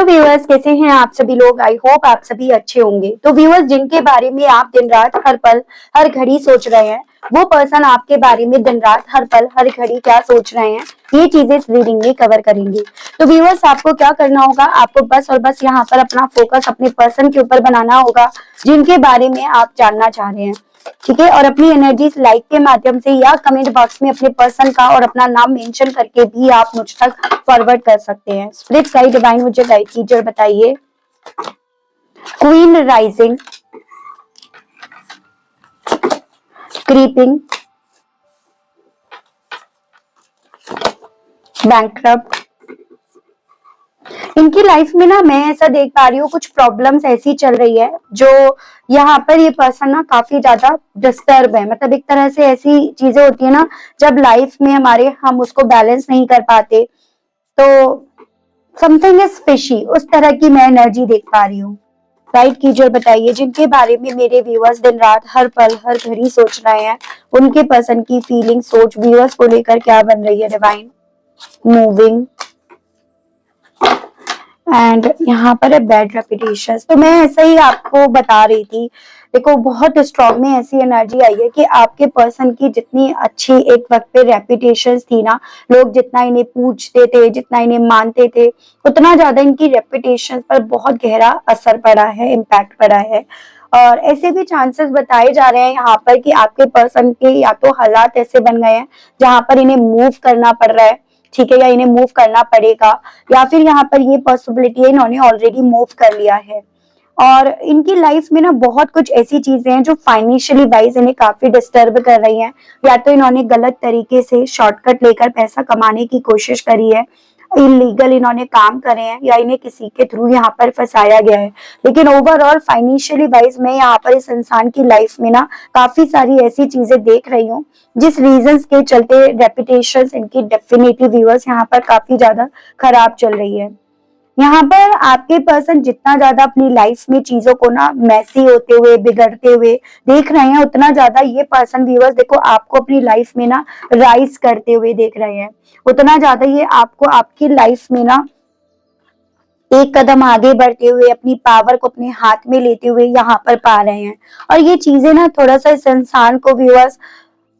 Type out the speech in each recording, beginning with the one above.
Hello viewers, कैसे हैं आप सभी लोग। आई होप आप सभी अच्छे होंगे। तो व्यूअर्स, जिनके बारे में आप दिन रात हर पल हर घड़ी सोच रहे हैं, वो पर्सन आपके बारे में दिन रात हर पल हर घड़ी क्या सोच रहे हैं, ये चीजें इस रीडिंग में कवर करेंगे। तो व्यूअर्स, आपको क्या करना होगा, आपको बस और बस यहाँ पर अपना फोकस अपने पर्सन के ऊपर बनाना होगा जिनके बारे में आप जानना चाह रहे हैं। ठीक है, और अपनी एनर्जी लाइक के माध्यम से या कमेंट बॉक्स में अपने पर्सन का और अपना नाम मेंशन करके भी आप मुझ तक फॉरवर्ड कर सकते हैं। स्प्लिट गाइड डिवाइन मुझे गाइड कीजिए और बताइए। Queen rising, creeping, bankrupt. इनकी लाइफ में ना मैं ऐसा देख पा रही हूँ, कुछ प्रॉब्लम्स ऐसी चल रही है जो यहाँ पर ये पर्सन ना काफी ज्यादा डिस्टर्ब है। मतलब एक तरह से ऐसी चीजें होती है ना, जब लाइफ में हमारे हम उसको बैलेंस नहीं कर पाते तो समथिंग इज फिशी, उस तरह की मैं एनर्जी देख पा रही हूँ। गाइड कीजिए और बताइए, जिनके बारे में मेरे व्यूअर्स दिन रात हर पल हर घड़ी सोच रहे हैं, उनके पर्सन की फीलिंग सोच व्यूअर्स को लेकर क्या बन रही है। डिवाइन मूविंग एंड यहाँ पर है बैड रेपुटेशन। तो मैं ऐसा ही आपको बता रही थी, देखो बहुत स्ट्रॉन्ग में ऐसी एनर्जी आई है कि आपके पर्सन की जितनी अच्छी एक वक्त पे रेपुटेशन थी ना, लोग जितना इन्हें पूछते थे, जितना इन्हें मानते थे, उतना ज्यादा इनकी रेपुटेशन पर बहुत गहरा असर पड़ा है, इम्पैक्ट पड़ा है। और ऐसे भी चांसेस बताए जा रहे हैं यहाँ पर कि आपके पर्सन के या तो हालात ऐसे बन गए हैं जहां पर इन्हें मूव करना पड़ रहा है, ठीक है, या इन्हें मूव करना पड़ेगा, या फिर यहाँ पर ये पॉसिबिलिटी है इन्होंने ऑलरेडी मूव कर लिया है। और इनकी लाइफ में ना बहुत कुछ ऐसी चीजें हैं जो फाइनेंशियली वाइज इन्हें काफी डिस्टर्ब कर रही हैं। या तो इन्होंने गलत तरीके से शॉर्टकट लेकर पैसा कमाने की कोशिश करी है, इलीगल इन्होंने काम करे हैं, या इन्हें किसी के थ्रू यहाँ पर फंसाया गया है। लेकिन ओवरऑल फाइनेंशियली वाइज मैं यहाँ पर इस इंसान की लाइफ में ना काफी सारी ऐसी चीजें देख रही हूँ जिस रीजंस के चलते रेपुटेशन इनकी डेफिनेटली व्यूअर्स यहाँ पर काफी ज्यादा खराब चल रही है। यहाँ पर आपके पर्सन जितना ज्यादा अपनी लाइफ में चीजों को ना मैसी होते हुए, बिगड़ते हुए देख रहे हैं, उतना ज्यादा ये पर्सन व्यूअर्स देखो आपको अपनी लाइफ में ना राइज करते हुए देख रहे हैं। उतना ज्यादा ये आपको आपकी लाइफ में ना एक कदम आगे बढ़ते हुए, अपनी पावर को अपने हाथ में लेते हुए यहाँ पर पा रहे हैं। और ये चीजें ना थोड़ा सा इस इंसान को व्यूअर्स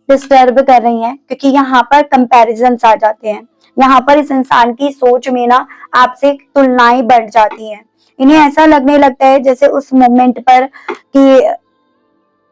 डिस्टर्ब कर रही हैं, क्योंकि यहाँ पर कंपैरिजन आ जाते हैं। यहाँ पर इस इंसान की सोच में ना आपसे तुलनाएं बढ़ जाती हैं। इन्हें ऐसा लगने लगता है जैसे उस मोमेंट पर कि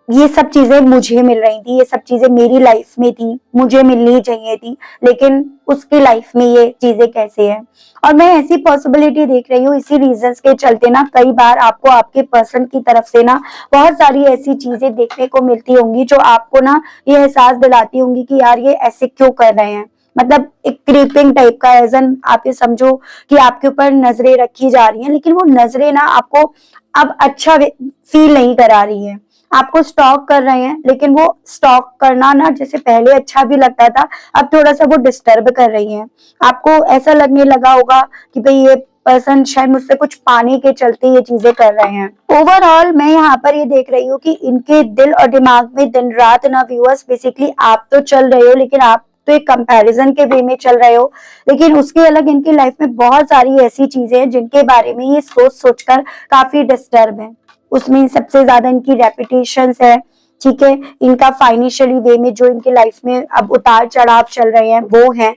ये सब चीजें मुझे मिल रही थी, ये सब चीजें मेरी लाइफ में थी, मुझे मिलनी चाहिए थी, लेकिन उसकी लाइफ में ये चीजें कैसे है। और मैं ऐसी पॉसिबिलिटी देख रही हूँ, इसी रीजंस के चलते ना कई बार आपको आपके पर्सन की तरफ से ना बहुत सारी ऐसी चीजें देखने को मिलती होंगी जो आपको ना ये एहसास दिलाती होंगी कि यार ये ऐसे क्यों कर रहे हैं। मतलब एक क्रीपिंग टाइप का, एजन आप ये समझो कि आपके ऊपर नजरें रखी जा रही हैं, लेकिन वो नजरें ना आपको अब अच्छा फील नहीं करा रही है। आपको स्टॉक कर रहे हैं, लेकिन वो स्टॉक करना ना जैसे पहले अच्छा भी लगता था, अब थोड़ा सा वो डिस्टर्ब कर रही है। आपको ऐसा लगने लगा होगा कि भाई ये पर्सन शायद मुझसे कुछ पाने के चलते ये चीजें कर रहे हैं। ओवरऑल मैं यहाँ पर ये देख रही हूँ कि इनके दिल और दिमाग में दिन रात ना व्यूअर्स बेसिकली आप तो चल रहे हो, लेकिन आप तो एक कंपैरिजन के वे में चल रहे हो, लेकिन उसके अलग इनकी लाइफ में बहुत सारी ऐसी चीजें हैं जिनके बारे में ये सोच सोचकर काफी डिस्टर्ब है। उसमें सबसे ज्यादा इनकी रेपुटेशन है, ठीक है, इनका फाइनेंशियली वे में जो इनकी लाइफ में अब उतार चढ़ाव चल रहे हैं वो है,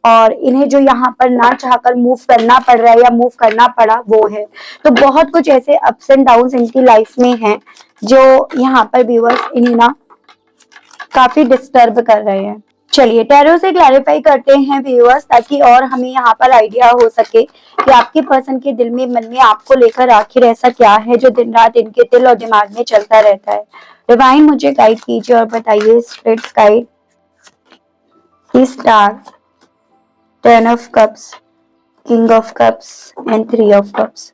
और इन्हें जो यहाँ पर ना चाहकर मूव करना पड़ रहा है या मूव करना पड़ा वो है। तो बहुत कुछ ऐसे अप्स एंड डाउन्स इनकी लाइफ में हैं जो यहाँ पर व्यूअर्स इन्हें ना काफी डिस्टर्ब कर रहे हैं। चलिए टैरो से क्लैरिफाई करते हैं व्यूअर्स, ताकि और हमें यहाँ पर आइडिया हो सके कि आपके पर्सन के दिल में, मन में आपको लेकर आखिर ऐसा क्या है जो दिन रात इनके दिल और दिमाग में चलता रहता है। डिवाइन मुझे गाइड कीजिए और बताइए। Spirits guide, star, 10 of cups, king of cups and 3 of cups.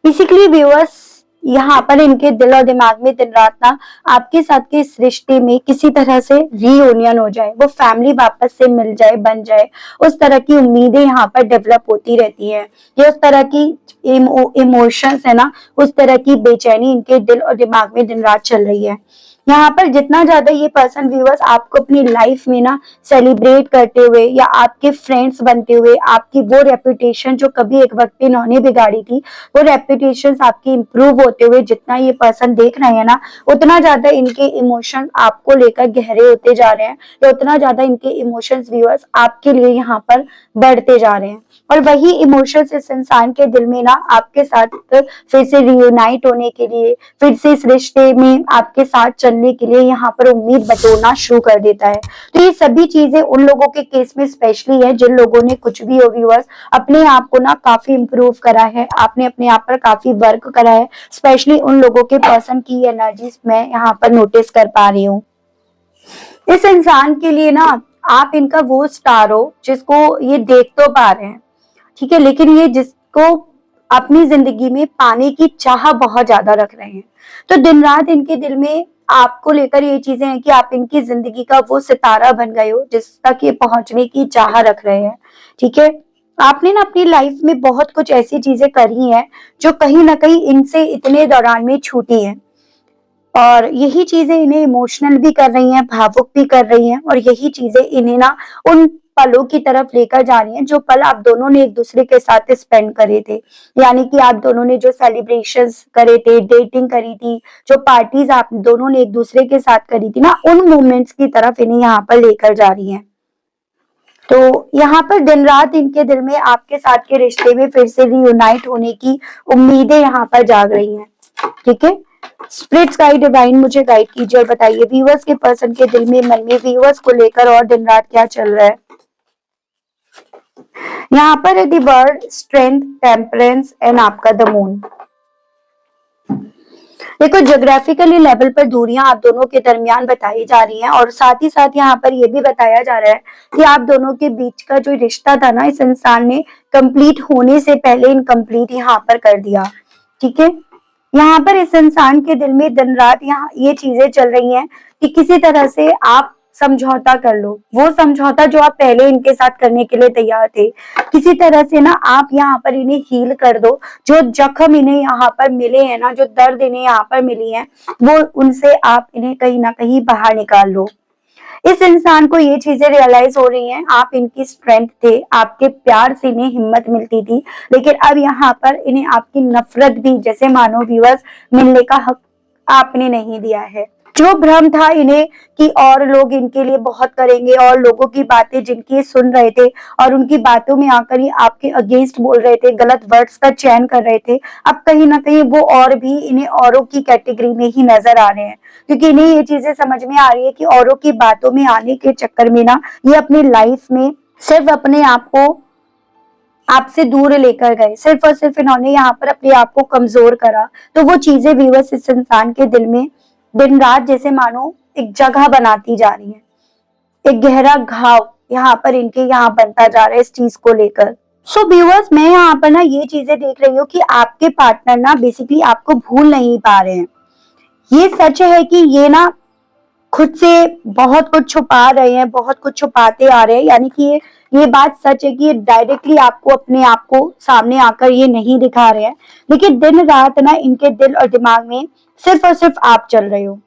Basically viewers यहाँ पर इनके दिल और दिमाग में दिन रात ना आपके साथ के इस रिश्ते में किसी तरह से रीयूनियन हो जाए, वो फैमिली वापस से मिल जाए, बन जाए, उस तरह की उम्मीदें यहाँ पर डेवलप होती रहती है। ये उस तरह की इमोशंस है ना, उस तरह की बेचैनी इनके दिल और दिमाग में दिन रात चल रही है। यहाँ पर जितना ज्यादा ये पर्सन व्यूअर्स आपको अपनी लाइफ में ना सेलिब्रेट करते हुए या आपके फ्रेंड्स बनते हुए आपकी वो रेपुटेशन जो कभी एक वक्त पे इन्होंने बिगाड़ी थी, वो रेपुटेशन आपकी इंप्रूव होते हुए जितना ये पर्सन देख रहे हैं ना, उतना ज्यादा इनके इमोशंस आपको लेकर गहरे होते जा रहे हैं, या उतना ज्यादा इनके इमोशंस व्यूअर्स आपके लिए यहाँ पर बढ़ते जा रहे हैं। और वही इमोशंस इस इंसान के दिल में ना आपके साथ फिर से रियूनाइट होने के लिए, फिर से इस रिश्ते में आपके साथ चलने के लिए यहाँ पर उम्मीद बटोरना शुरू कर देता है। तो ये सभी चीजें उन लोगों के केस में स्पेशली है जिन लोगों ने कुछ भी हो व्यूअर्स अपने आप को ना काफी इंप्रूव करा है, आपने अपने आप पर काफी वर्क करा है। स्पेशली उन लोगों के पर्सन की एनर्जीज मैं यहाँ पर नोटिस कर पा रही हूँ। इस इंसान के लिए ना आप इनका वो स्टार हो जिसको ये देख तो पा रहे हैं, ठीक है, लेकिन ये जिसको अपनी जिंदगी में पाने की चाह बहुत ज्यादा रख रहे हैं। तो दिन रात इनके दिल में आपको लेकर ये चीजें हैं कि आप इनकी जिंदगी का वो सितारा बन गए हो जिस तक ये पहुंचने की चाह रख रहे हैं, ठीक है। आपने ना अपनी लाइफ में बहुत कुछ ऐसी चीजें करी हैं जो कहीं ना कहीं इनसे इतने दौरान में छूटी हैं, और यही चीजें इन्हें इमोशनल भी कर रही हैं, भावुक भी कर रही हैं, और यही चीजें इन्हें ना उन पलों की तरफ लेकर जा रही हैं जो पल आप दोनों ने एक दूसरे के साथ स्पेंड करे थे। यानी कि आप दोनों ने जो सेलिब्रेशंस करे थे, डेटिंग करी थी, जो पार्टीज आप दोनों ने एक दूसरे के साथ करी थी ना, उन मोमेंट्स की तरफ इन्हें यहाँ पर लेकर जा रही हैं। तो यहाँ पर दिन रात इनके दिल में आपके साथ के रिश्ते में फिर से रियूनाइट होने की उम्मीदें यहाँ पर जाग रही हैं, ठीक है। स्पिरिट्स गाइड डिवाइन मुझे गाइड कीजिए और बताइए व्यूअर्स के पर्सन के दिल में, मन में व्यूअर्स को लेकर और दिन रात क्या चल रहा है। यहाँ पर है the bird, strength, temperance and आपका द मून। देखो ज्योग्राफिकली लेवल पर दूरियां आप दोनों के दरमियान बताई जा रही हैं, और साथ ही साथ यहाँ पर यह भी बताया जा रहा है कि आप दोनों के बीच का जो रिश्ता था ना, इस इंसान ने कंप्लीट होने से पहले इनकम्प्लीट यहाँ पर कर दिया, ठीक है। यहाँ पर इस इंसान के दिल में दिन रात यहाँ ये चीजें चल रही हैं कि किसी तरह से आप समझौता कर लो, वो समझौता जो आप पहले इनके साथ करने के लिए तैयार थे, किसी तरह से ना आप यहाँ पर इन्हें हील कर दो। जो जख्म इन्हें यहाँ पर मिले हैं ना, जो दर्द इन्हें यहाँ पर मिली है, वो उनसे आप इन्हें कहीं ना कहीं बाहर निकाल लो। इस इंसान को ये चीजें रियलाइज हो रही हैं, आप इनकी स्ट्रेंथ थे, आपके प्यार से इन्हें हिम्मत मिलती थी, लेकिन अब यहाँ पर इन्हें आपकी नफरत भी जैसे मानो व्यूअर्स मिलने का हक आपने नहीं दिया है। जो भ्रम था इन्हें कि और लोग इनके लिए बहुत करेंगे, और लोगों की बातें जिनकी सुन रहे थे और उनकी बातों में आकर ही आपके अगेंस्ट बोल रहे थे, गलत वर्ड्स का चयन कर रहे थे, अब कहीं ना कहीं वो और भी इन्हें औरों की कैटेगरी में ही नजर आ रहे हैं, क्योंकि इन्हें ये चीजें समझ में आ रही है कि औरों की बातों में आने के चक्कर में ना ये अपनी लाइफ में सिर्फ अपने आप को आपसे दूर लेकर गए, सिर्फ और सिर्फ इन्होंने यहाँ पर अपने आप को कमजोर करा। तो वो चीजें व्यूअर्स इस इंसान के दिल में दिन रात जैसे मानो एक जगह बनाती जा रही है, एक गहरा घाव यहाँ पर इनके यहाँ बनता जा रहा है इस चीज को लेकर। सो व्यूअर्स मैं यहाँ पर ना ये चीजें देख रही हूँ कि आपके पार्टनर ना बेसिकली आपको भूल नहीं पा रहे हैं। ये सच है कि ये ना खुद से बहुत कुछ छुपा रहे हैं, बहुत कुछ छुपाते आ रहे हैं, यानी कि ये बात सच है कि ये डायरेक्टली आपको अपने आप को सामने आकर ये नहीं दिखा रहे हैं, लेकिन दिन रात ना इनके दिल और दिमाग में सिर्फ और सिर्फ आप चल रहे हो,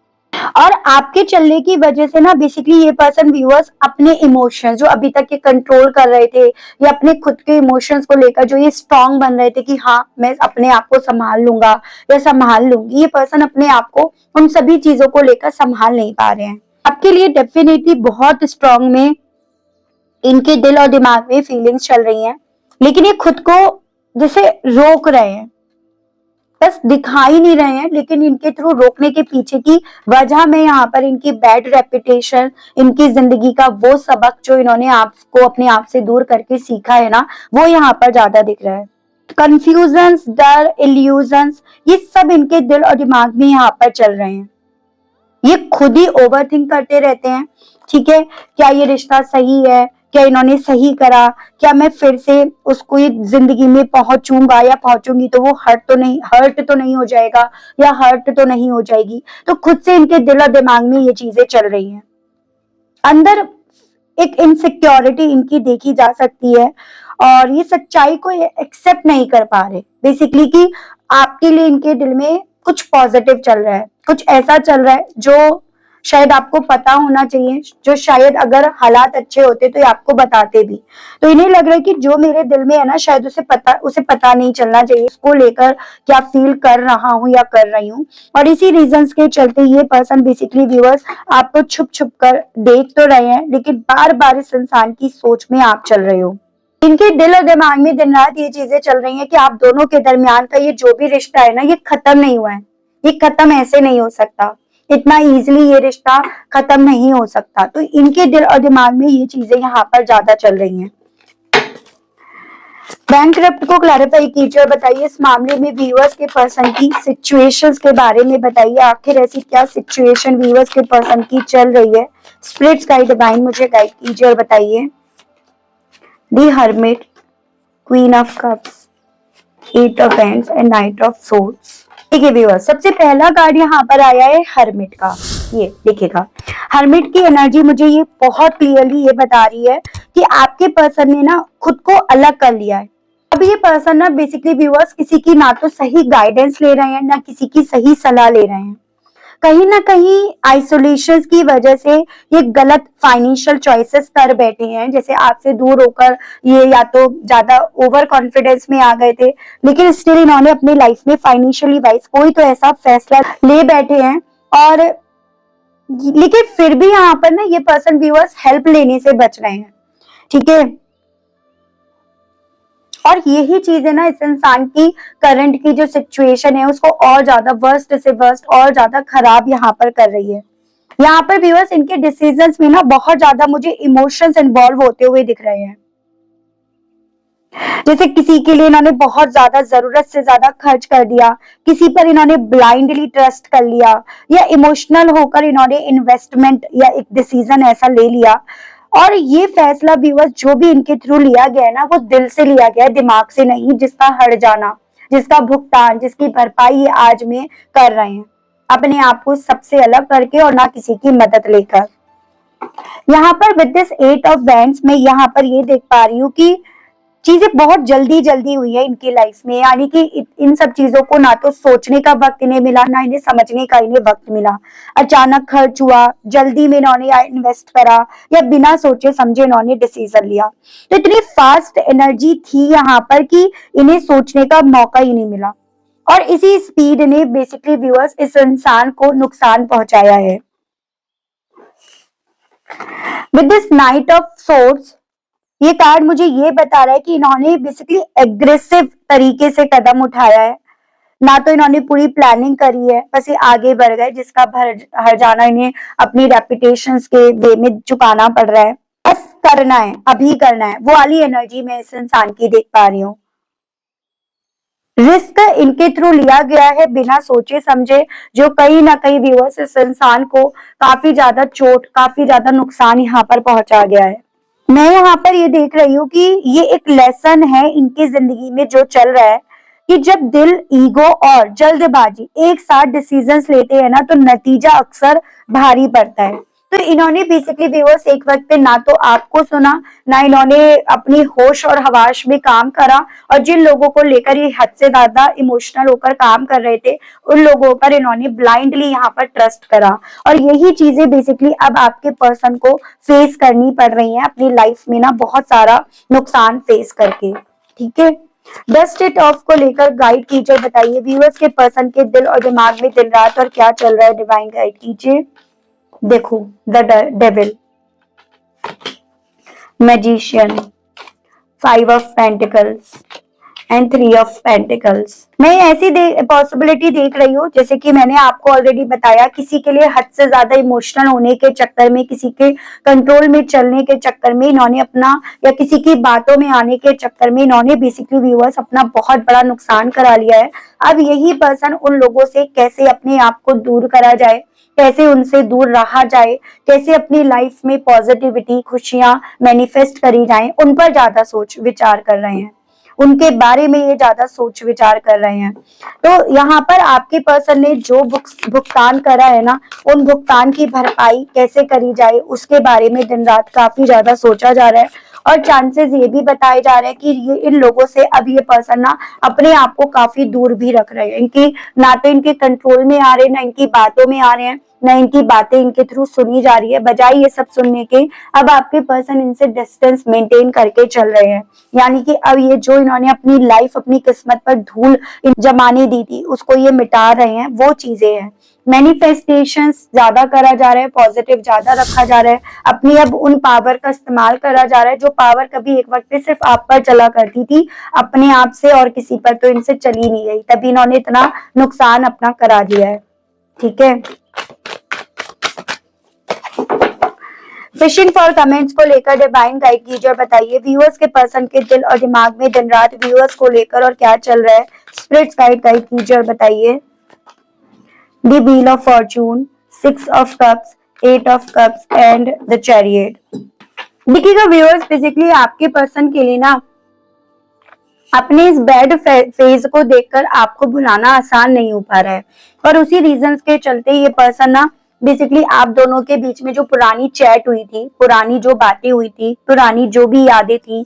और आपके चलने की वजह से ना बेसिकली ये पर्सन व्यूअर्स अपने इमोशंस जो अभी तक ये कंट्रोल कर रहे थे, या अपने खुद के इमोशंस को लेकर जो ये स्ट्रांग बन रहे थे कि हाँ मैं अपने आप को संभाल लूंगा या संभाल लूंगी, ये पर्सन अपने आप को उन सभी चीजों को लेकर संभाल नहीं पा रहे हैं। आपके लिए डेफिनेटली बहुत स्ट्रांग में इनके दिल और दिमाग में फीलिंग्स चल रही हैं, लेकिन ये खुद को जैसे रोक रहे हैं, बस दिखाई नहीं रहे हैं, लेकिन इनके थ्रू रोकने के पीछे की वजह में यहाँ पर इनकी बैड रेपुटेशन, इनकी जिंदगी का वो सबक जो इन्होंने आपको अपने आप से दूर करके सीखा है ना, वो यहाँ पर ज्यादा दिख रहा है। कंफ्यूजन्स, डर, इल्यूजन्स, ये सब इनके दिल और दिमाग में यहाँ पर चल रहे हैं। ये खुद ही ओवरथिंक करते रहते हैं, ठीक है, क्या ये रिश्ता सही है, क्या इन्होंने सही करा, क्या मैं फिर से उसको ये जिंदगी में पहुंचूंगा या पहुंचूंगी तो वो हर्ट तो नहीं हो जाएगा, या हर्ट तो नहीं हो जाएगी। तो खुद से इनके दिल और दिमाग में ये चीजें चल रही हैं। अंदर एक इनसिक्योरिटी इनकी देखी जा सकती है, और ये सच्चाई को एक्सेप्ट नहीं कर पा रहे बेसिकली कि आपके लिए इनके दिल में कुछ पॉजिटिव चल रहा है, कुछ ऐसा चल रहा है जो शायद आपको पता होना चाहिए, जो शायद अगर हालात अच्छे होते तो ये आपको बताते भी। तो इन्हें लग रहा है कि जो मेरे दिल में है ना, शायद उसे पता नहीं चलना चाहिए, उसको लेकर क्या फील कर रहा हूँ या कर रही हूँ। और इसी रीजंस के चलते ये पर्सन बेसिकली व्यूअर्स आपको छुप छुप कर देख तो रहे हैं, लेकिन बार बार इस इंसान की सोच में आप चल रहे हो। इनके दिल और दिमाग में दिन रात ये चीजें चल रही हैं कि आप दोनों के दरमियान का ये जो भी रिश्ता है ना, ये खत्म नहीं हुआ है, ये खत्म ऐसे नहीं हो सकता, इतना इजीली ये रिश्ता खत्म नहीं हो सकता। तो इनके दिल और दिमाग में ये चीजें यहाँ पर ज्यादा चल रही हैं। बैंकरप्ट को क्लैरिफाई कीजिए और बताइए इस मामले में व्यूअर्स के पर्सन की सिचुएशंस के बारे में बताइए, आखिर ऐसी क्या सिचुएशन व्यूअर्स के पर्सन की चल रही है। स्पिरिट्स गाइड डिवाइन मुझे गाइड कीजिए और बताइए। The hermit, queen of cups, eight of hands and knight of swords. ठीक है व्यूअर्स, सबसे पहला कार्ड यहाँ पर आया है हर्मिट का। ये देखिएगा, हर्मिट की एनर्जी मुझे ये बहुत क्लियरली ये बता रही है कि आपके पर्सन ने ना खुद को अलग कर लिया है। अब ये पर्सन ना बेसिकली व्यूअर्स किसी की ना तो सही गाइडेंस ले रहे हैं, ना किसी की सही सलाह ले रहे हैं। कहीं ना कहीं आइसोलेशन की वजह से ये गलत फाइनेंशियल चॉइसेस कर बैठे हैं, जैसे आपसे दूर होकर ये या तो ज्यादा ओवर कॉन्फिडेंस में आ गए थे, लेकिन स्टिल इन्होंने अपनी लाइफ में फाइनेंशियली वाइज कोई तो ऐसा फैसला ले बैठे हैं। और लेकिन फिर भी यहाँ पर ना ये पर्सन व्यूअर्स हेल्प लेने से बच रहे हैं। ठीक है, और यही चीज है ना इस इंसान की करंट की जो सिचुएशन है उसको और ज्यादा वर्स्ट से वर्स्ट और ज्यादा खराब यहाँ पर कर रही है। यहाँ पर व्यूअर्स इनके डिसीजंस में ना बहुत ज्यादा मुझे इमोशंस इन्वॉल्व होते हुए दिख रहे हैं। जैसे किसी के लिए इन्होंने बहुत ज्यादा जरूरत से ज्यादा खर्च कर दिया, किसी पर इन्होंने ब्लाइंडली ट्रस्ट कर लिया, या इमोशनल होकर इन्होंने इन्वेस्टमेंट या एक डिसीजन ऐसा ले लिया। और ये फैसला व्यूअर्स जो भी इनके थ्रू लिया गया है ना, वो दिल से लिया गया है, दिमाग से नहीं, जिसका हट जाना, जिसका भुगतान, जिसकी भरपाई ये आज में कर रहे हैं, अपने आप को सबसे अलग करके और ना किसी की मदद लेकर। यहाँ पर with this eight of wands में यहाँ पर ये देख पा रही हूँ कि चीजें बहुत जल्दी जल्दी हुई है इनकी लाइफ में, यानी कि इन सब चीजों को ना तो सोचने का वक्त इन्हें मिला, ना इन्हें समझने का इन्हें वक्त मिला। अचानक खर्च हुआ, जल्दी में इन्होंने इन्वेस्ट करा, या बिना सोचे समझे इन्होंने डिसीजन लिया। तो इतनी फास्ट एनर्जी थी यहाँ पर कि इन्हें सोचने का मौका ही नहीं मिला, और इसी स्पीड ने बेसिकली व्यूअर्स इस इंसान को नुकसान पहुंचाया है। With this night of swords, ये कार्ड मुझे ये बता रहा है कि इन्होंने बेसिकली एग्रेसिव तरीके से कदम उठाया है, ना तो इन्होंने पूरी प्लानिंग करी है, बस ये आगे बढ़ गए, जिसका हर जाना इन्हें अपनी रेपुटेशन के वे में चुकाना पड़ रहा है। बस करना है, अभी करना है, वो वाली एनर्जी मैं इस इंसान की देख पा रही हूँ। रिस्क इनके थ्रू लिया गया है बिना सोचे समझे, जो कहीं ना कहीं व्यूअर्स इस इंसान को काफी ज्यादा चोट, काफी ज्यादा नुकसान यहाँ पर पहुंचा गया है। मैं यहाँ पर ये देख रही हूँ कि ये एक लेसन है इनकी जिंदगी में जो चल रहा है, कि जब दिल, ईगो और जल्दबाजी एक साथ डिसीजंस लेते हैं ना, तो नतीजा अक्सर भारी पड़ता है। तो इन्होंने बेसिकली व्यूअर्स एक वक्त पे ना तो आपको सुना, ना इन्होंने अपनी होश और हवाश में काम करा, और जिन लोगों को लेकर ये हद से ज्यादा इमोशनल होकर काम कर रहे थे, उन लोगों पर इन्होंने ब्लाइंडली यहाँ पर ट्रस्ट करा। और यही चीजें बेसिकली अब आपके पर्सन को फेस करनी पड़ रही है अपनी लाइफ में ना, बहुत सारा नुकसान फेस करके। ठीक है, द स्टेट ऑफ को लेकर गाइड कीजिए, बताइए व्यूअर्स के पर्सन के दिल और दिमाग में दिन रात और क्या चल रहा है, डिवाइन गाइड कीजिए। देखो, the devil, magician, five of pentacles and three of pentacles. मैं ऐसी पॉसिबिलिटी देख रही हूँ, जैसे कि मैंने आपको ऑलरेडी बताया, किसी के लिए हद से ज्यादा इमोशनल होने के चक्कर में, किसी के कंट्रोल में चलने के चक्कर में इन्होंने अपना, या किसी की बातों में आने के चक्कर में इन्होंने बेसिकली व्यूअर्स अपना बहुत बड़ा नुकसान करा लिया है। अब यही पर्सन उन लोगों से कैसे अपने आप को दूर करा जाए, कैसे उनसे दूर रहा जाए, कैसे अपनी लाइफ में पॉजिटिविटी, खुशियां मैनिफेस्ट करी जाएं, उन पर ज्यादा सोच विचार कर रहे हैं, उनके बारे में ये ज्यादा सोच विचार कर रहे हैं। तो यहाँ पर आपके पर्सन ने जो भुगतान करा है ना, उन भुगतान की भरपाई कैसे करी जाए उसके बारे में दिन रात काफी ज्यादा सोचा जा रहा है। और चांसेस ये भी बताए जा रहे हैं कि ये इन लोगों से अब ये पर्सन ना अपने आप को काफी दूर भी रख रहे हैं, इनकी ना तो इनके कंट्रोल में आ रहे हैं, ना इनकी बातों में आ रहे हैं, न इनकी बातें इनके थ्रू सुनी जा रही है। बजाय ये सब सुनने के अब आपके पर्सन इनसे डिस्टेंस मेंटेन करके चल रहे हैं। यानी कि अब ये जो इन्होंने अपनी लाइफ अपनी किस्मत पर धूल जमाने दी थी उसको ये मिटा रहे हैं, वो चीजें हैं। मैनिफेस्टेशंस ज्यादा करा जा रहा है, पॉजिटिव ज्यादा रखा जा रहा है, अपनी अब उन पावर का इस्तेमाल करा जा रहा है जो पावर कभी एक वक्त पे सिर्फ आप पर चला करती थी, अपने आप से और किसी पर तो इनसे चली नहीं गई, तभी इन्होंने इतना नुकसान अपना करा दिया है। ठीक है, फिशिंग फॉर कमेंट्स को लेकर डिवाइन गाइड कीजिए और बताइए व्यूअर्स के पर्सन के दिल और दिमाग में दिन रात व्यूअर्स को लेकर और क्या चल रहा है। स्पिरिट्स गाइड कीजिए और बताइए। The wheel of Fortune, 6 of cups, 8 of cups and the chariot. देखिएगा व्यूअर्स, बेसिकली आपके पर्सन के लिए ना अपने इस बैड फेज को देखकर आपको भुलाना आसान नहीं हो पा रहा है, और उसी रीजंस के चलते ये पर्सन ना बेसिकली आप दोनों के बीच में जो पुरानी चैट हुई थी, पुरानी जो बातें हुई थी, पुरानी जो भी यादें थी,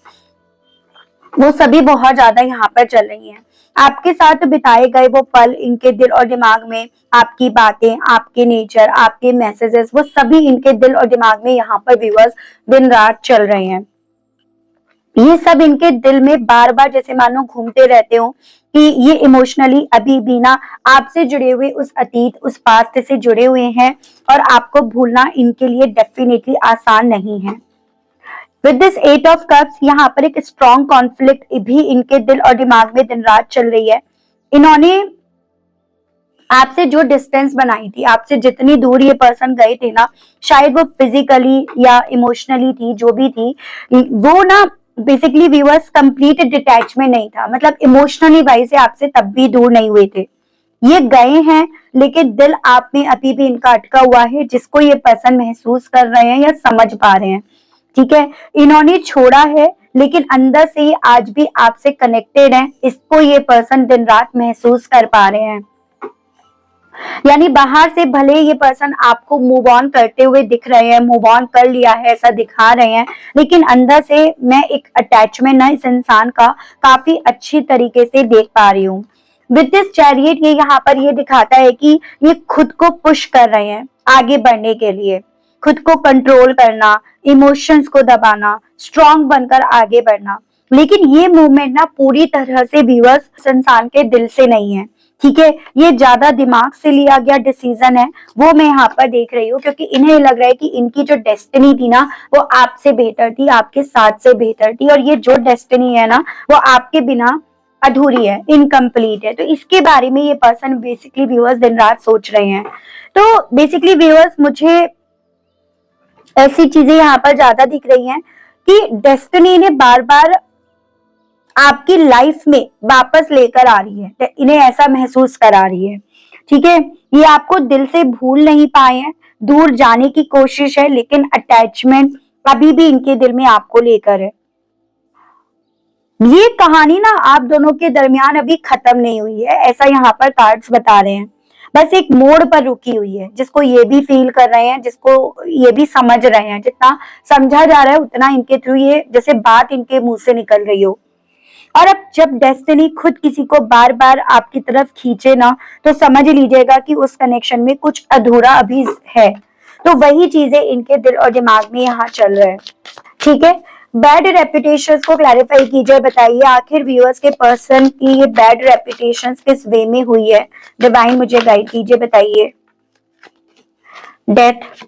वो सभी बहुत ज्यादा यहाँ पर चल रही हैं। आपके साथ बिताए गए वो पल इनके दिल और दिमाग में, आपकी बातें, आपके नेचर, आपके मैसेजेस, वो सभी इनके दिल और दिमाग में यहाँ पर व्यूअर्स दिन रात चल रहे हैं। ये सब इनके दिल में बार बार जैसे मानो घूमते रहते हो कि ये इमोशनली अभी भी ना आपसे जुड़े हुए उस अतीत, उस पास्ट से जुड़े हुए हैं, और आपको भूलना इनके लिए डेफिनेटली आसान नहीं है। विद दिस 8 ऑफ कप्स, यहाँ पर एक स्ट्रॉन्ग कॉन्फ्लिक्ट भी इनके दिल और दिमाग में दिन रात चल रही है। इन्होंने आपसे जो डिस्टेंस बनाई थी, आपसे जितनी दूर ये पर्सन गए थे ना, शायद वो फिजिकली या इमोशनली थी, जो भी थी, वो ना बेसिकली व्यूअर्स कंप्लीट डिटैचमेंट नहीं था, मतलब इमोशनली वाइज से आपसे तब भी दूर नहीं हुए थे। ये गए हैं लेकिन दिल आप में अभी भी इनका अटका हुआ है, जिसको ये पर्सन महसूस कर रहे हैं या समझ पा रहे हैं। ठीक है, इन्होंने छोड़ा है लेकिन अंदर से ये आज भी आपसे कनेक्टेड है, इसको ये पर्सन दिन रात महसूस कर पा रहे हैं। यानी बाहर से भले ये पर्सन आपको मूव ऑन करते हुए दिख रहे हैं, मूव ऑन कर लिया है ऐसा दिखा रहे हैं, लेकिन अंदर से मैं एक अटैचमेंट ना इस इंसान का काफी अच्छी तरीके से देख पा रही हूँ। विद दिस चैरियट, ये यहाँ पर ये दिखाता है कि ये खुद को पुश कर रहे हैं आगे बढ़ने के लिए, खुद को कंट्रोल करना, इमोशंस को दबाना, स्ट्रॉन्ग बनकर आगे बढ़ना। लेकिन ये मूवमेंट ना पूरी तरह से व्यूअर्स इंसान के दिल से नहीं है। ठीक है, ये ज्यादा दिमाग से लिया गया डिसीजन है, वो मैं यहाँ पर देख रही हूँ, क्योंकि इन्हें लग रहा है कि इनकी जो डेस्टिनी थी ना वो आपसे बेहतर थी, आपके साथ से बेहतर थी, और ये जो डेस्टिनी है ना वो आपके बिना अधूरी है, इनकम्प्लीट है। तो इसके बारे में ये पर्सन बेसिकली व्यूअर्स दिन रात सोच रहे हैं। तो बेसिकली व्यूअर्स, मुझे ऐसी चीजें यहाँ पर ज्यादा दिख रही हैं कि डेस्टिनी ने बार बार आपकी लाइफ में वापस लेकर आ रही है, इन्हें ऐसा महसूस करा रही है। ठीक है, ये आपको दिल से भूल नहीं पाए हैं, दूर जाने की कोशिश है, लेकिन अटैचमेंट अभी भी इनके दिल में आपको लेकर है। ये कहानी ना आप दोनों के दरमियान अभी खत्म नहीं हुई है, ऐसा यहाँ पर कार्ड्स बता रहे हैं। बस एक मोड़ पर रुकी हुई है, जिसको ये भी फील कर रहे हैं, जिसको ये भी समझ रहे हैं। जितना समझा जा रहा है उतना इनके थ्रू ये जैसे बात इनके मुंह से निकल रही हो। और अब जब डेस्टिनी खुद किसी को बार बार आपकी तरफ खींचे ना, तो समझ लीजिएगा कि उस कनेक्शन में कुछ अधूरा अभी है। तो वही चीजें इनके दिल और दिमाग में यहाँ चल रहा है। ठीक है, बैड रेपुटेशन को क्लैरिफाई कीजिए, बताइए आखिर व्यूअर्स के पर्सन की ये बैड रेपुटेशन किस वे में हुई है। डिवाइन मुझे गाइड कीजिए, बताइए। Death,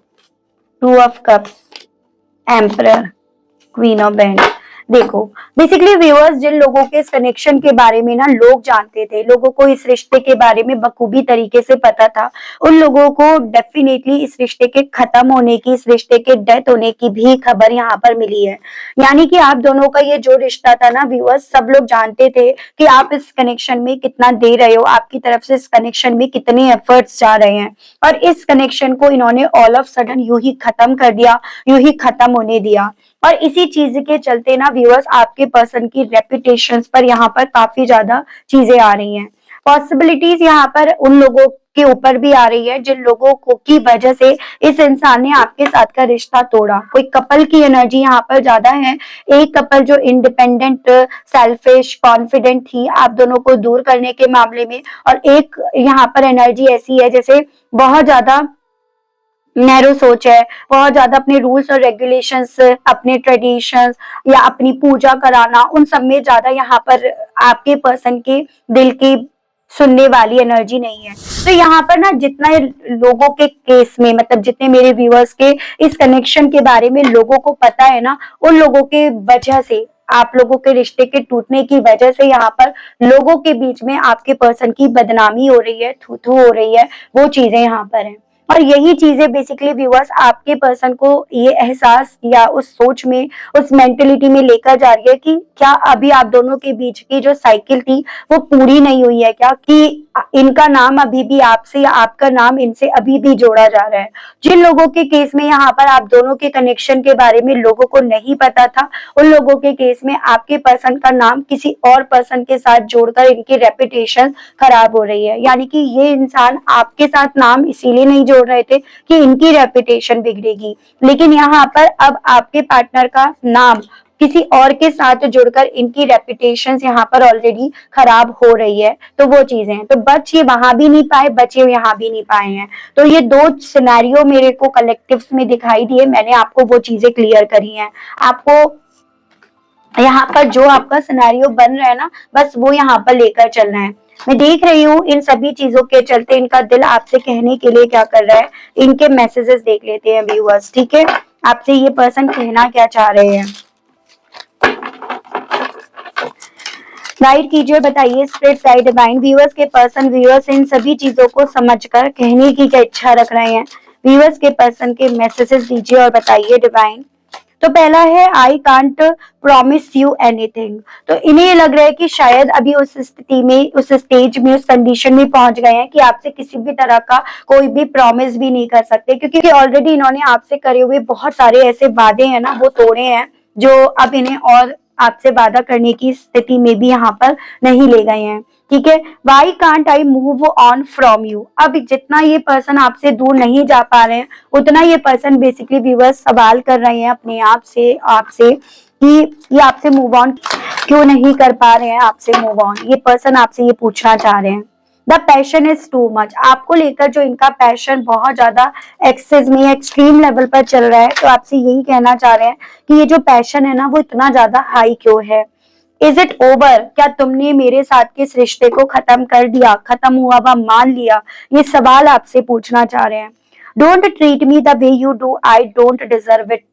2 of cups, emperor, queen of band. देखो बेसिकली व्यूअर्स, जिन लोगों के इस कनेक्शन के बारे में ना लोग जानते थे, लोगों को इस रिश्ते के बारे में बखूबी तरीके से पता था, उन लोगों को डेफिनेटली इस रिश्ते के खत्म होने की, इस रिश्ते के डेथ होने की भी खबर यहाँ पर मिली है। यानी कि आप दोनों का ये जो रिश्ता था ना व्यूअर्स, सब लोग जानते थे कि आप इस कनेक्शन में कितना दे रहे हो, आपकी तरफ से इस कनेक्शन में कितने एफर्ट्स जा रहे हैं, और इस कनेक्शन को इन्होंने ऑल ऑफ सडन यूं ही खत्म कर दिया, यूं ही खत्म होने दिया। और इसी चीज के चलते ना व्यूअर्स, आपके पर्सन की रेपुटेशंस पर यहाँ पर काफी ज्यादा चीजें आ रही हैं। पॉसिबिलिटीज यहाँ पर उन लोगों के ऊपर भी आ रही है जिन लोगों को की वजह से इस इंसान ने आपके साथ का रिश्ता तोड़ा। कोई कपल की एनर्जी यहाँ पर ज्यादा है। एक कपल जो इंडिपेंडेंट, सेल्फिश, कॉन्फिडेंट थी आप दोनों को दूर करने के मामले में, और एक यहाँ पर एनर्जी ऐसी है जैसे बहुत ज्यादा नैरो सोच है, बहुत ज्यादा अपने रूल्स और रेगुलेशंस, अपने ट्रेडिशंस या अपनी पूजा कराना, उन सब में ज्यादा यहाँ पर आपके पर्सन के दिल की सुनने वाली एनर्जी नहीं है। तो यहाँ पर ना जितना लोगों के केस में, मतलब जितने मेरे व्यूअर्स के इस कनेक्शन के बारे में लोगों को पता है ना, उन लोगों के वजह से, आप लोगों के रिश्ते के टूटने की वजह से यहाँ पर लोगों के बीच में आपके पर्सन की बदनामी हो रही है, थू थू हो रही है, वो चीजें यहाँ पर है। और यही चीजें बेसिकली व्यूअर्स आपके पर्सन को ये एहसास या उस सोच में, उस मेंटेलिटी में लेकर जा रही है कि क्या अभी आप दोनों के बीच की जो साइकिल थी वो पूरी नहीं हुई है क्या, कि इनका नाम अभी भी आपसे या आपका नाम इनसे अभी भी जोड़ा जा रहा है। जिन लोगों के केस में यहाँ पर आप दोनों के कनेक्शन के बारे में लोगों को नहीं पता था, उन लोगों के केस में आपके पर्सन का नाम किसी और पर्सन के साथ जोड़कर इनकी रेपुटेशन खराब हो रही है। यानी कि ये इंसान आपके साथ नाम इसीलिए नहीं जोड़ रहे थे कि इनकी रेपुटेशन बिगड़ेगी, लेकिन यहाँ पर अब आपके पार्टनर का नाम किसी और के साथ जुड़कर इनकी रेपुटेशन यहाँ पर ऑलरेडी खराब हो रही है। तो वो चीजें हैं, तो बच ये वहां भी नहीं पाए, बचे यहाँ भी नहीं पाए हैं। तो ये दो सिनेरियो मेरे को कलेक्टिव्स में दिखाई दिए, मैंने आपको वो चीजें क्लियर करी हैं। आपको यहाँ पर जो आपका सिनेरियो बन रहा है ना, बस वो यहाँ पर लेकर चलना है। मैं देख रही हूँ इन सभी चीजों के चलते इनका दिल आपसे कहने के लिए क्या कर रहा है, इनके मैसेजेस देख लेते हैं व्यूअर्स, ठीक है। आपसे ये पर्सन कहना क्या चाह रहे हैं, गाइड कीजिए, बताइए स्पिरिट गाइड डिवाइन। व्यूअर्स के पर्सन व्यूअर्स इन सभी चीजों को समझकर कहने की क्या इच्छा रख रहे हैं, व्यूअर्स के पर्सन के मैसेजेस दीजिए और बताइए डिवाइन। तो पहला है I can't promise you anything. तो इन्हें ये लग रहा है कि शायद अभी उस स्थिति में, उस स्टेज में, उस कंडीशन में पहुंच गए हैं कि आपसे किसी भी तरह का कोई भी प्रॉमिस भी नहीं कर सकते, क्योंकि ऑलरेडी इन्होंने आपसे करे हुए बहुत सारे ऐसे वादे हैं ना, वो तोड़े हैं, जो अब इन्हें और आपसे वादा करने की स्थिति में भी यहाँ पर नहीं ले गए हैं, ठीक है। Why can't I move on from you. अब जितना ये पर्सन आपसे दूर नहीं जा पा रहे हैं, उतना ये पर्सन बेसिकली व्यूअर्स सवाल कर रहे हैं अपने आप से, आपसे, कि ये आपसे मूव ऑन क्यों नहीं कर पा रहे हैं, आपसे मूव ऑन ये पर्सन आपसे ये पूछना चाह रहे हैं। The passion is too much. आपको लेकर जो इनका पैशन बहुत ज्यादा एक्सेस में, एक्सट्रीम लेवल पर चल रहा है, तो आपसे यही कहना चाह रहे हैं कि ये जो पैशन है ना, वो इतना ज्यादा हाई क्यों है। इज इट ओवर, क्या तुमने मेरे साथ के इस रिश्ते को खत्म कर दिया, खत्म हुआ वा मान लिया, ये सवाल आपसे पूछना चाह रहे हैं। Don't treat me the way you do, I don't deserve it.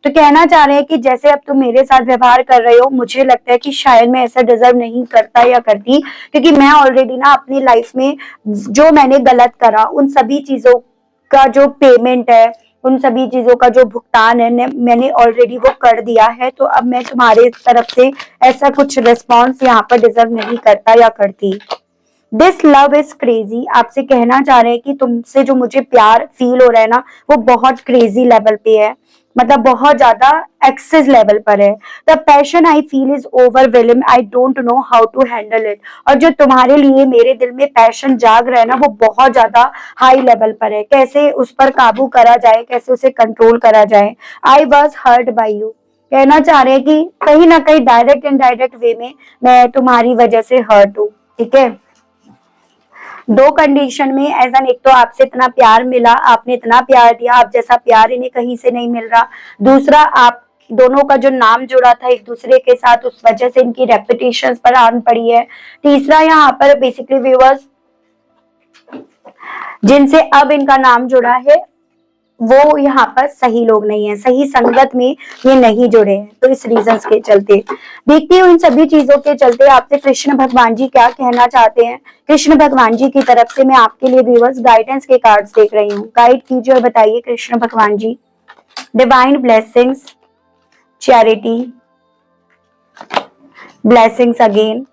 तो कहना चाह रहे हैं कि जैसे अब तुम मेरे साथ व्यवहार कर रहे हो, मुझे लगता है कि शायद मैं ऐसा डिजर्व नहीं करता या करती, क्योंकि मैं ऑलरेडी ना अपनी लाइफ में जो मैंने गलत करा, उन सभी चीजों का जो पेमेंट है, उन सभी चीजों का जो भुगतान है, मैंने ऑलरेडी वो कर दिया है। तो अब मैं तुम्हारे तरफ से ऐसा कुछ रिस्पॉन्स यहाँ पर डिजर्व नहीं करता या करती। This love is crazy. आपसे कहना चाह रहे हैं कि तुमसे जो मुझे प्यार फील हो रहा है ना, वो बहुत क्रेजी लेवल पे है, मतलब बहुत ज्यादा एक्सेस लेवल पर है। The passion I feel is overwhelm, I don't know how to handle it. और जो तुम्हारे लिए मेरे दिल में पैशन जाग रहा है ना, वो बहुत ज्यादा हाई लेवल पर है, कैसे उस पर काबू करा जाए, कैसे उसे कंट्रोल करा जाए। I was hurt by you. कहना चाह रहे हैं कि कहीं ना कहीं डायरेक्ट एंड डायरेक्ट वे में मैं तुम्हारी वजह से हर्ट हूँ, ठीक है। दो कंडीशन में, एज एन, एक तो आपसे इतना प्यार मिला, आपने इतना प्यार दिया, आप जैसा प्यार इन्हें कहीं से नहीं मिल रहा। दूसरा, आप दोनों का जो नाम जुड़ा था एक दूसरे के साथ, उस वजह से इनकी रेपुटेशन पर आन पड़ी है। तीसरा, यहाँ पर बेसिकली व्यूअर्स जिनसे अब इनका नाम जुड़ा है, वो यहाँ पर सही लोग नहीं है, सही संगत में ये नहीं जुड़े हैं। तो इस रीजंस के चलते देखती हूँ, इन सभी चीजों के चलते आपसे कृष्ण भगवान जी क्या कहना चाहते हैं। कृष्ण भगवान जी की तरफ से मैं आपके लिए व्यूअर्स गाइडेंस के कार्ड्स देख रही हूँ, गाइड कीजिए और बताइए कृष्ण भगवान ji. Divine blessings, charity, blessings again,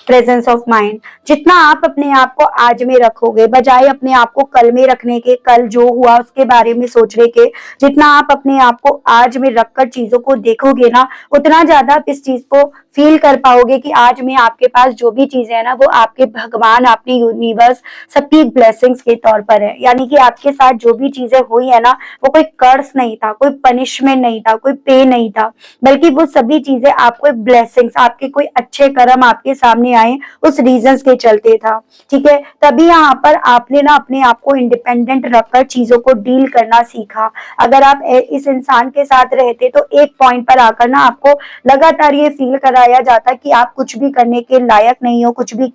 presence of mind. जितना आप अपने आप को आज में रखोगे, बजाय अपने आप को कल में रखने के, कल जो हुआ उसके बारे में सोचने के, जितना आप अपने आप को आज में रखकर चीजों को देखोगे ना, उतना ज्यादा आप इस चीज को फील कर पाओगे कि आज में आपके पास जो भी चीजें है ना, वो आपके भगवान, आपके यूनिवर्स सबकी ब्लेसिंग्स के तौर पर है। यानी कि आपके साथ जो भी चीजें हुई है ना, वो कोई कर्स नहीं था, कोई पनिशमेंट नहीं था, कोई पे नहीं था, बल्कि वो सभी चीजें आपको एक ब्लेसिंग्स, आपके कोई अच्छे कर्म आपके सामने आए उस रीजंस के चलते था, ठीक है। तभी यहाँ पर आपने ना अपने आप को इंडिपेंडेंट रखकर चीजों को डील करना सीखा। अगर आप इस इंसान के साथ रहते तो एक पॉइंट पर आकर ना आपको लगातार ये फील कराया जाता कि आप कुछ भी करने के लायक नहीं हो, कुछ भी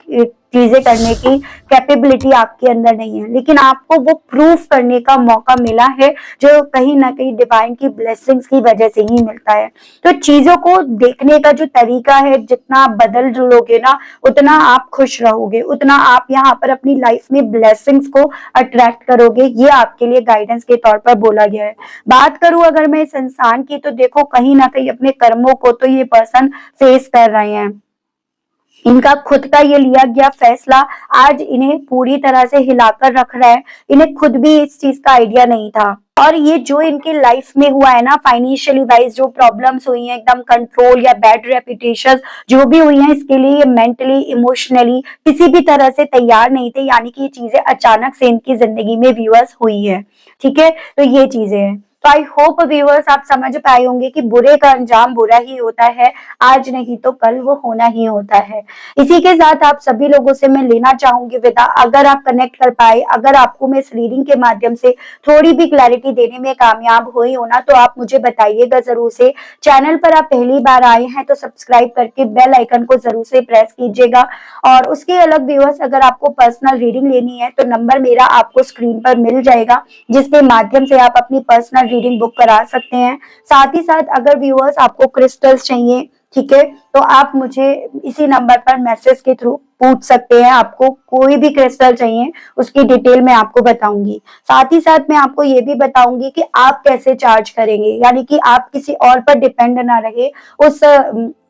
चीजें करने की कैपेबिलिटी आपके अंदर नहीं है, लेकिन आपको वो प्रूफ करने का मौका मिला है, जो कहीं ना कहीं डिवाइन की ब्लेसिंग्स की वजह से ही मिलता है। तो चीजों को देखने का जो तरीका है, जितना आप बदल लोगे ना, उतना आप खुश रहोगे, उतना आप यहाँ पर अपनी लाइफ में ब्लेसिंग्स को अट्रैक्ट करोगे। ये आपके लिए गाइडेंस के तौर पर बोला गया है। बात करूं अगर मैं इस इंसान की, तो देखो कहीं ना कहीं अपने कर्मों को तो ये पर्सन फेस कर रहे हैं। इनका खुद का ये लिया गया फैसला आज इन्हें पूरी तरह से हिलाकर रख रहा है। इन्हें खुद भी इस चीज का आइडिया नहीं था। और ये जो इनकी लाइफ में हुआ है ना, फाइनेंशियली वाइज जो प्रॉब्लम्स हुई हैं, एकदम कंट्रोल या बैड रेपुटेशन जो भी हुई हैं, इसके लिए ये मेंटली इमोशनली किसी भी तरह से तैयार नहीं थे। यानी कि ये चीजें अचानक से इनकी जिंदगी में व्यूअर्स हुई है, ठीक है। तो ये चीजें हैं। तो आई होप व्यूअर्स आप समझ पाए होंगे कि बुरे का अंजाम बुरा ही होता है, आज नहीं तो कल वो होना ही होता है। इसी के साथ आप सभी लोगों से मैं लेना चाहूंगी विदा। अगर आप कनेक्ट कर पाए, अगर आपको मैं इस रीडिंग के माध्यम से थोड़ी भी क्लैरिटी देने में कामयाब हुई हो ना, तो आप मुझे बताइएगा जरूर से। चैनल पर आप पहली बार आए हैं तो सब्सक्राइब करके बेल आइकन को जरूर से प्रेस कीजिएगा। और उसके अलग व्यूअर्स, अगर आपको पर्सनल रीडिंग लेनी है तो नंबर मेरा आपको स्क्रीन पर मिल जाएगा, जिसके माध्यम से आप अपनी पर्सनल रीडिंग बुक करा सकते हैं। साथ ही साथ अगर व्यूअर्स आपको क्रिस्टल्स चाहिए, ठीक है, तो आप मुझे इसी नंबर पर मैसेज के थ्रू पूछ सकते हैं। आपको कोई भी क्रिस्टल चाहिए उसकी डिटेल मैं आपको बताऊंगी। साथ ही साथ मैं आपको ये भी बताऊंगी कि आप कैसे चार्ज करेंगे, यानी कि आप किसी और पर डिपेंड ना रहे उस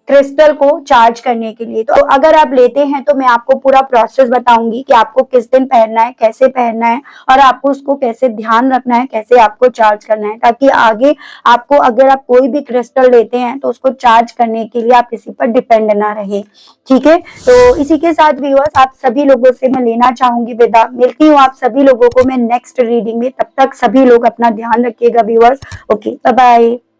क्रिस्टल को चार्ज करने के लिए। तो अगर आप लेते हैं तो मैं आपको पूरा प्रोसेस बताऊंगी कि आपको किस दिन पहनना है, कैसे पहनना है, और आपको उसको कैसे ध्यान रखना है, कैसे आपको चार्ज करना है, ताकि आगे आपको अगर आप कोई भी क्रिस्टल लेते हैं तो उसको चार्ज करने के लिए आप किसी पर डिपेंड ना रहे, ठीक है। तो इसी के साथ व्यूअर्स आप सभी लोगों से मैं लेना चाहूंगी विदा। मिलती हूँ आप सभी लोगों को मैं नेक्स्ट रीडिंग में। तब तक सभी लोग अपना ध्यान रखिएगा व्यूअर्स। Okay, bye bye.